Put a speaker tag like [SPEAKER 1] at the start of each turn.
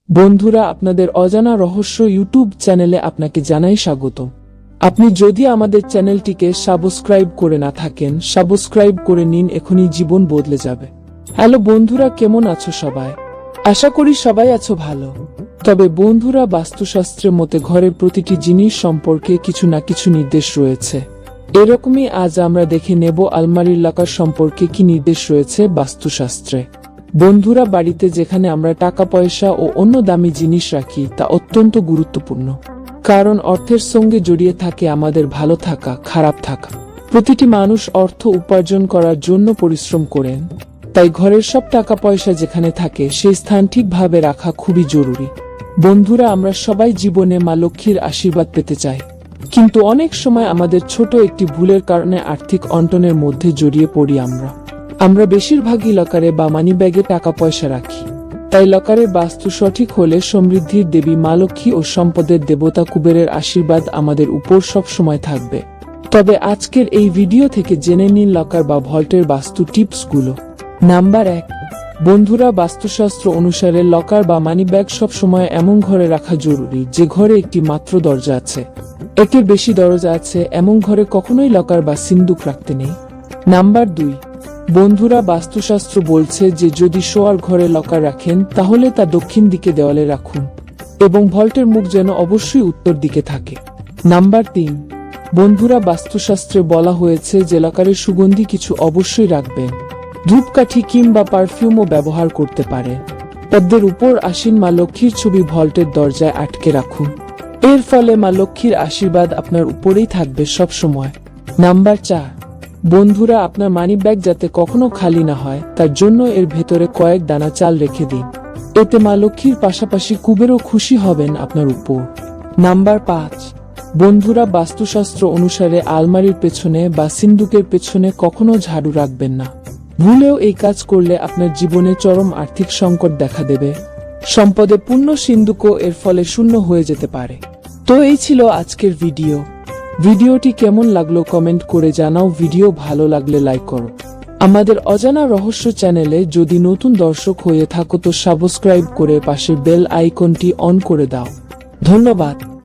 [SPEAKER 1] বন্ধুরা, আপনাদের অজানা রহস্য ইউটিউব চ্যানেলে আপনাকে জানাই স্বাগত। আপনি যদি আমাদের চ্যানেলটিকে সাবস্ক্রাইব করে না থাকেন, সাবস্ক্রাইব করে নিন, এখনই জীবন বদলে যাবে। হ্যালো বন্ধুরা, কেমন আছো সবাই? আশা করি সবাই আছো ভালো। তবে বন্ধুরা, বাস্তুশাস্ত্রের মতে ঘরের প্রতিটি জিনিস সম্পর্কে কিছু না কিছু নির্দেশ রয়েছে। এরকমই আজ আমরা দেখে নেব আলমারির লকার সম্পর্কে কি নির্দেশ রয়েছে বাস্তুশাস্ত্রে। বন্ধুরা, বাড়িতে যেখানে আমরা টাকা পয়সা ও অন্য দামি জিনিস রাখি তা অত্যন্ত গুরুত্বপূর্ণ, কারণ অর্থের সঙ্গে জড়িয়ে থাকে আমাদের ভালো থাকা, খারাপ থাকা। প্রতিটি মানুষ অর্থ উপার্জন করার জন্য পরিশ্রম করেন, তাই ঘরের সব টাকা পয়সা যেখানে থাকে সেই স্থান ঠিকভাবে রাখা খুবই জরুরি। বন্ধুরা, আমরা সবাই জীবনে মা লক্ষ্মীর আশীর্বাদ পেতে চাই, কিন্তু অনেক সময় আমাদের ছোট একটি ভুলের কারণে আর্থিক অনটনের মধ্যে জড়িয়ে পড়ি। আমরা বেশিরভাগই লকারে বা মানি ব্যাগে টাকা পয়সা রাখি। তাই লকারের বাস্তু সঠিক হলে সমৃদ্ধির দেবী মা লক্ষ্মী ও সম্পদের দেবতা কুবেরের আশীর্বাদ আমাদের উপর সব সময় থাকবে। তবে আজকের এই ভিডিও থেকে জেনে নিন লকার বা ভল্টের বাস্তু টিপসগুলো। নাম্বার 1, বন্ধুরা, বাস্তুশাস্ত্র অনুসারে লকার বা মানি ব্যাগ সব সময় এমন ঘরে রাখা জরুরি যে ঘরে একটি মাত্র দরজা আছে। একের বেশি দরজা আছে এমন ঘরে কখনোই লকার বা সিন্দুক রাখতে নেই। নাম্বার 2, বন্ধুরা, বাস্তুশাস্ত্র বলছে যে যদি শোয়ার ঘরে লকার রাখেন তাহলে তা দক্ষিণ দিকে দেওয়ালে রাখুন এবং ভল্টের মুখ যেন অবশ্যই উত্তর দিকে থাকে। নাম্বার 3, বন্ধুরা, বাস্তুশাস্ত্রে বলা হয়েছে যে লকারের সুগন্ধি কিছু অবশ্যই রাখবেন। ধূপকাঠি কিংবা পারফিউমও ব্যবহার করতে পারে। পদ্মের উপর আসীন মা লক্ষ্মীর ছবি ভল্টের দরজায় আটকে রাখুন। এর ফলে মা লক্ষ্মীর আশীর্বাদ আপনার উপরেই থাকবে সব সময়। নাম্বার 4, বন্ধুরা, আপনার মানি ব্যাগ যাতে কখনো খালি না হয় তার জন্য এর ভেতরে কয়েক দানা চাল রেখে দিন। এতে মা লক্ষ্মীর পাশাপাশি কুবেরও খুশি হবেন আপনার উপর। নাম্বার 5, বন্ধুরা, বাস্তুশাস্ত্র অনুসারে আলমারির পেছনে বা সিন্দুকের পেছনে কখনো ঝাড়ু রাখবেন না। ভুলেও এই কাজ করলে আপনার জীবনে চরম আর্থিক সংকট দেখা দেবে। সম্পদে পূর্ণ সিন্দুকও এর ফলে শূন্য হয়ে যেতে পারে। তো এই ছিল আজকের ভিডিওটি কেমন লাগলো কমেন্ট করে জানাও। ভিডিও ভালো লাগলে লাইক করো। আমাদের অজানা রহস্য চ্যানেলে যদি নতুন দর্শক হয়ে থাকো তো সাবস্ক্রাইব করে পাশের বেল আইকনটি অন করে দাও। ধন্যবাদ।